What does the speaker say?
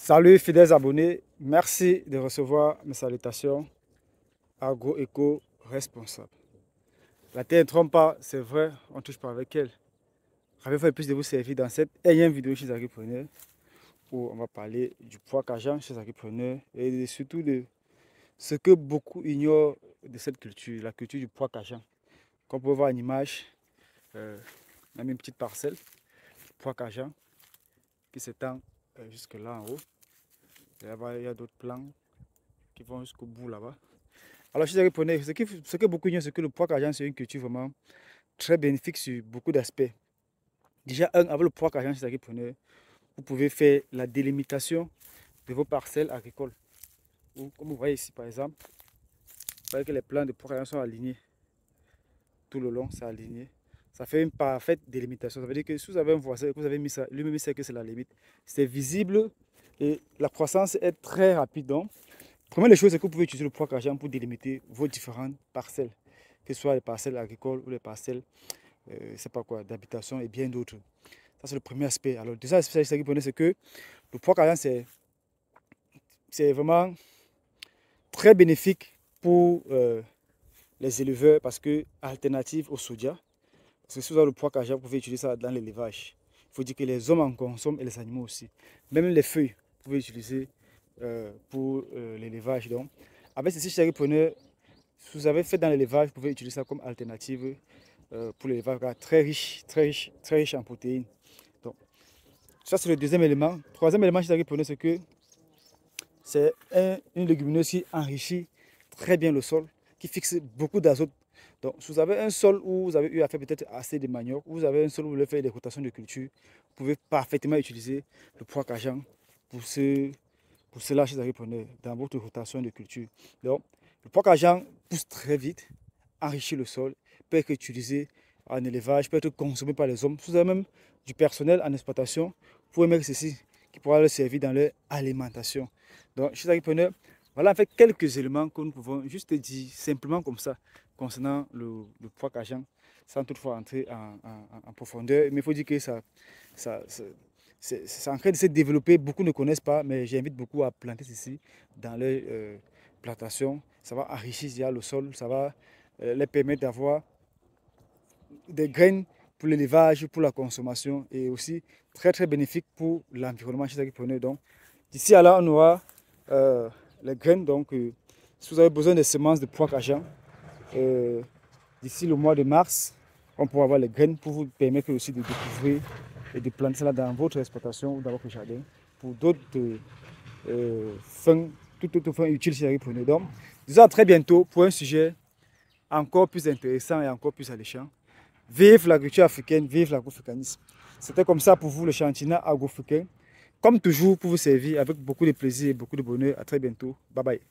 Salut fidèles abonnés, merci de recevoir mes salutations agro-éco-responsable. La terre ne trompe pas, c'est vrai, on ne touche pas avec elle. J'avais fait plus de vous servir dans cette énième vidéo chez Agripreneur où on va parler du poids cageant chez Agripreneur et surtout de ce que beaucoup ignorent de cette culture, la culture du poids cageant. Comme vous pouvez voir une image, on a mis une petite parcelle, poids cageant qui s'étend jusque là en haut. Et là-bas, il y a d'autres plants qui vont jusqu'au bout là-bas. Alors, chez Agripreneur, ce que beaucoup ignorent, c'est que le poids cageant, c'est une culture vraiment très bénéfique sur beaucoup d'aspects. Déjà, avec le poids cageant chez Agripreneur, vous pouvez faire la délimitation de vos parcelles agricoles. Ou, comme vous voyez ici, par exemple, vous voyez que les plants de poids cageant sont alignés. Tout le long, c'est aligné. Ça fait une parfaite délimitation. Ça veut dire que si vous avez un voisin que vous avez mis ça, lui-même sait que c'est la limite. C'est visible et la croissance est très rapide. Donc, première des choses, c'est que vous pouvez utiliser le poids cageant pour délimiter vos différentes parcelles, que ce soit les parcelles agricoles ou les parcelles c'est pas quoi, d'habitation et bien d'autres. Ça, c'est le premier aspect. Alors, le deuxième aspect, c'est que le poids cageant, c'est vraiment très bénéfique pour les éleveurs parce que alternative au soja. Parce que si vous avez le poids cageant, vous pouvez utiliser ça dans l'élevage. Il faut dire que les hommes en consomment et les animaux aussi. Même les feuilles, vous pouvez utiliser pour l'élevage. Donc, avec ceci, chez Agripreneur, si vous avez fait dans l'élevage, vous pouvez utiliser ça comme alternative pour l'élevage. Très riche, très riche, très riche en protéines. Donc, ça, c'est le deuxième élément. Troisième élément chez Agripreneur, c'est que c'est une légumineuse qui enrichit très bien le sol, qui fixe beaucoup d'azote. Donc, si vous avez un sol où vous avez eu à faire peut-être assez de manioc, ou vous avez un sol où vous voulez faire des rotations de culture, vous pouvez parfaitement utiliser le poids cageant pour cela chez Agripreneur, dans votre rotation de culture. Donc, le poids cageant pousse très vite, enrichit le sol, peut être utilisé en élevage, peut être consommé par les hommes. Si vous avez même du personnel en exploitation, vous pouvez mettre ceci qui pourra leur servir dans leur alimentation. Donc, chez Agripreneur, voilà en fait quelques éléments que nous pouvons juste dire simplement comme ça concernant le poids cageant, sans toutefois entrer en profondeur. Mais il faut dire que c'est en train de se développer. Beaucoup ne connaissent pas, mais j'invite beaucoup à planter ceci dans leur plantation. Ça va enrichir le sol, ça va les permettre d'avoir des graines pour l'élevage, pour la consommation et aussi très très bénéfique pour l'environnement chez Agripreneur. Donc, d'ici à là, on aura les graines. Donc, si vous avez besoin de semences de pois cageant, d'ici le mois de mars, on pourra avoir les graines pour vous permettre aussi de découvrir et de planter cela dans votre exploitation ou dans votre jardin pour d'autres fins, toutes autres fins utiles chez Agripreneur. Donc, disons à très bientôt pour un sujet encore plus intéressant et encore plus alléchant. Vive l'agriculture africaine, vive l'agroafricanisme. C'était comme ça pour vous le Chantina agroafricain. Comme toujours, pour vous servir avec beaucoup de plaisir et beaucoup de bonheur. À très bientôt. Bye bye.